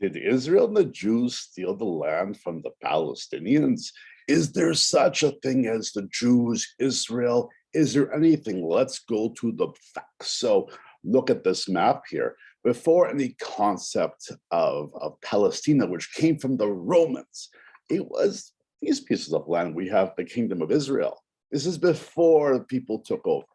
Did Israel and the Jews steal the land from the Palestinians? Is there such a thing as the Jews, Israel? Is there anything? Let's go to the facts. So look at this map here. Before any concept of Palestina, which came from the Romans, it was these pieces of land. We have the kingdom of Israel. This is before people took over.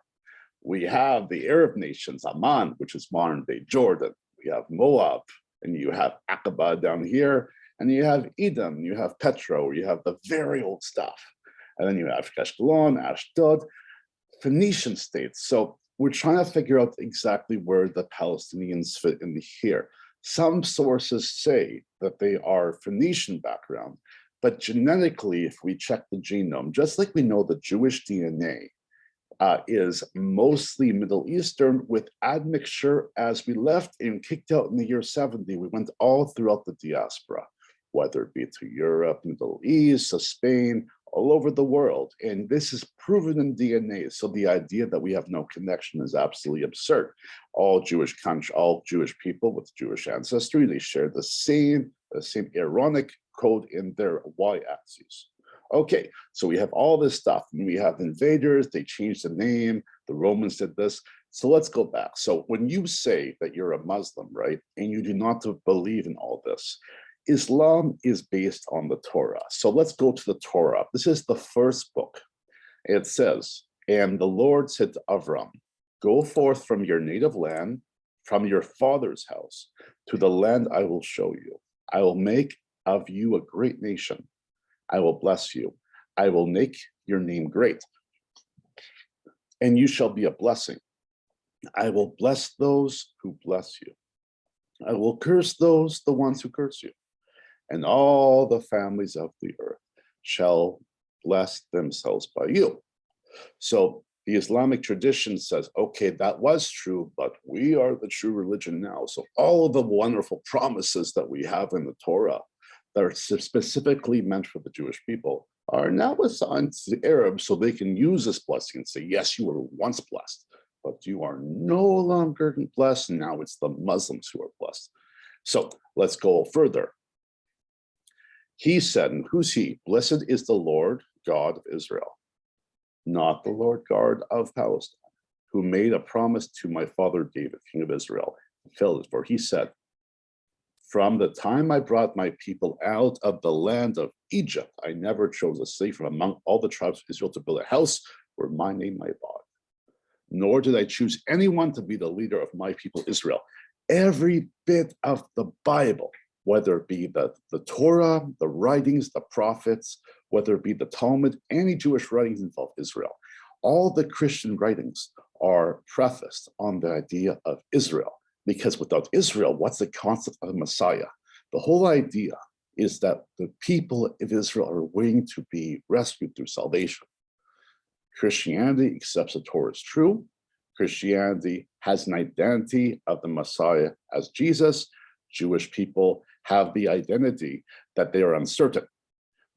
We have the Arab nations, Amman, which is modern day Jordan. We have Moab, and you have Aqaba down here, and you have Edom, you have Petra, you have the very old stuff. And then you have Ashkelon, Ashdod, Phoenician states. So we're trying to figure out exactly where the Palestinians fit in here. Some sources say that they are Phoenician background, but genetically, if we check the genome, just like we know the Jewish DNA is mostly Middle Eastern with admixture. As we left and kicked out in the year 70, we went all throughout the diaspora, whether it be to Europe, Middle East, to Spain, all over the world. And this is proven in DNA. So the idea that we have no connection is absolutely absurd. All Jewish people with Jewish ancestry, they share the same Aaronic code in their y-axis. Okay, so we have all this stuff. We have invaders, they changed the name, the Romans did this. So let's go back. So when you say that you're a Muslim, right, and you do not believe in all this, Islam is based on the Torah. So let's go to the Torah. This is the first book. It says, and the Lord said to Avram, go forth from your native land, from your father's house, to the land I will show you. I will make of you a great nation. I will bless you. I will make your name great, and you shall be a blessing. I will bless those who bless you. I will curse the ones who curse you. And all the families of the earth shall bless themselves by you. So the Islamic tradition says, okay, that was true, but we are the true religion now. So all of the wonderful promises that we have in the Torah that are specifically meant for the Jewish people are now assigned to the Arabs so they can use this blessing and say, yes, you were once blessed, but you are no longer blessed. Now it's the Muslims who are blessed. So let's go further. He said, and who's he? Blessed is the Lord God of Israel, not the Lord God of Palestine, who made a promise to my father David, king of Israel, and fulfilled it. For he said, from the time I brought my people out of the land of Egypt, I never chose a city from among all the tribes of Israel to build a house where my name might abide. Nor did I choose anyone to be the leader of my people Israel. Every bit of the Bible, whether it be the Torah, the writings, the prophets, whether it be the Talmud, any Jewish writings involve Israel. All the Christian writings are prefaced on the idea of Israel, because without Israel, what's the concept of a Messiah? The whole idea is that the people of Israel are waiting to be rescued through salvation. Christianity accepts the Torah as true. Christianity has an identity of the Messiah as Jesus. Jewish people have the identity that they are uncertain.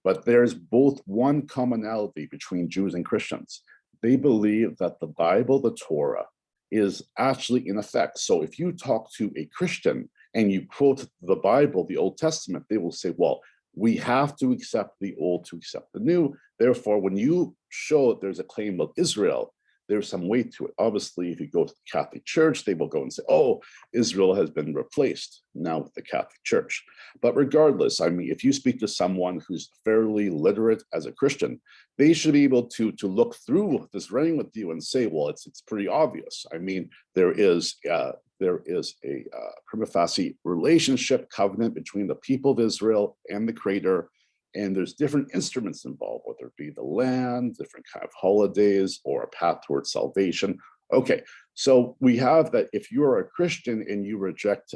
But there's both one commonality between Jews and Christians. They believe that the Bible, the Torah, is actually in effect. So if you talk to a Christian and you quote the Bible, the Old Testament, they will say, well, we have to accept the old to accept the new. Therefore, when you show that there's a claim of Israel, there's some weight to it. Obviously, if you go to the Catholic Church, they will go and say, oh, Israel has been replaced now with the Catholic Church. But regardless, I mean, if you speak to someone who's fairly literate as a Christian, they should be able to look through this writing with you and say, well, it's pretty obvious. I mean, there is a prima facie relationship covenant between the people of Israel and the Creator. And there's different instruments involved, whether it be the land, different kind of holidays, or a path towards salvation. Okay, so we have that if you're a Christian and you reject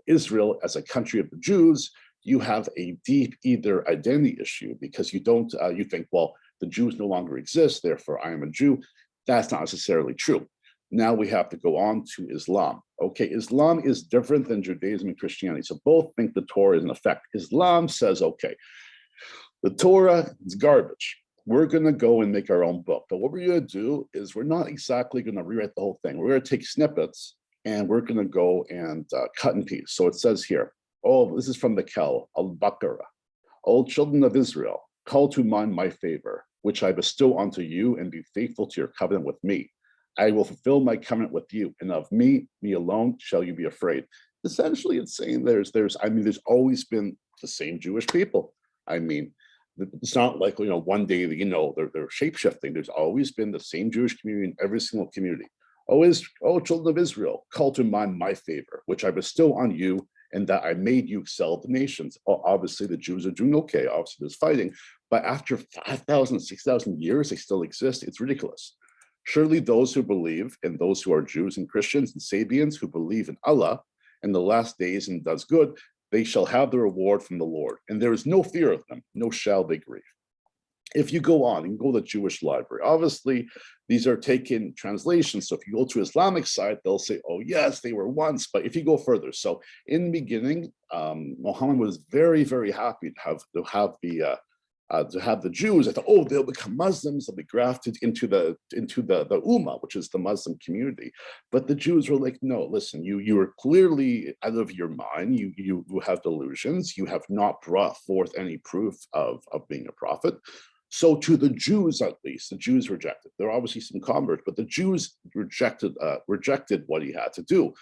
Israel as a country of the Jews, you have a deep either identity issue because you don't, you think, well, the Jews no longer exist, therefore I am a Jew. That's not necessarily true. Now we have to go on to Islam. Okay, Islam is different than Judaism and Christianity. So both think the Torah is in effect. Islam says, okay, the Torah is garbage. We're going to go and make our own book. But what we're going to do is we're not exactly going to rewrite the whole thing. We're going to take snippets and we're going to go and cut and piece. So it says here, Oh, this is from the Kel, al-Baqarah. O children of Israel, call to mind my favor, which I bestow unto you, and be faithful to your covenant with me. I will fulfill my covenant with you, and of me alone, shall you be afraid. Essentially, it's saying there's always been the same Jewish people. I mean, it's not like, one day, they're shape-shifting. There's always been the same Jewish community in every single community. O children of Israel, call to mind my favor, which I bestow on you, and that I made you excel the nations. Obviously, the Jews are doing okay. Obviously, there's fighting. But after 5,000, 6,000 years, they still exist. It's ridiculous. Surely those who believe, and those who are Jews and Christians and Sabians who believe in Allah and the last days and does good, they shall have the reward from the Lord. And there is no fear of them, no shall they grieve. If you go on and go to the Jewish library, obviously these are taken translations. So if you go to Islamic side, they'll say, oh yes, they were once. But if you go further, so in the beginning, Muhammad was very, very happy to have the Jews. I thought, oh, they'll become Muslims, they'll be grafted into the Ummah, which is the Muslim community. But the Jews were like, no, listen, you are clearly out of your mind. You have delusions. You have not brought forth any proof of being a prophet. So to the Jews, at least, the Jews rejected. There are obviously some converts, but the Jews rejected what he had to do.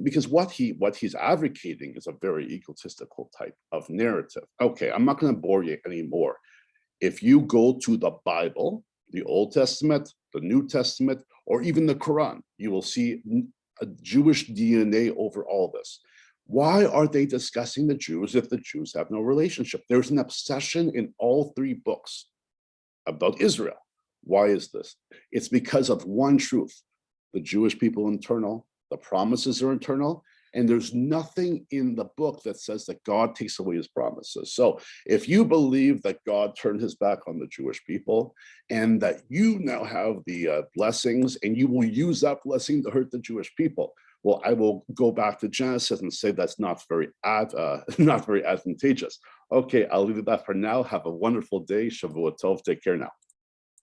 Because what he's advocating is a very egotistical type of narrative. Okay, I'm not going to bore you anymore. If you go to the Bible, the Old Testament, the New Testament, or even the Quran, you will see a Jewish DNA over all this. Why are they discussing the Jews if the Jews have no relationship? There's an obsession in all three books about Israel. Why is this? It's because of one truth. The Jewish people are internal, the promises are internal, and there's nothing in the book that says that God takes away his promises. So if you believe that God turned his back on the Jewish people and that you now have the blessings and you will use that blessing to hurt the Jewish people, well, I will go back to Genesis and say that's not very advantageous. Okay, I'll leave it at that for now. Have a wonderful day. Shavua Tov. Take care now.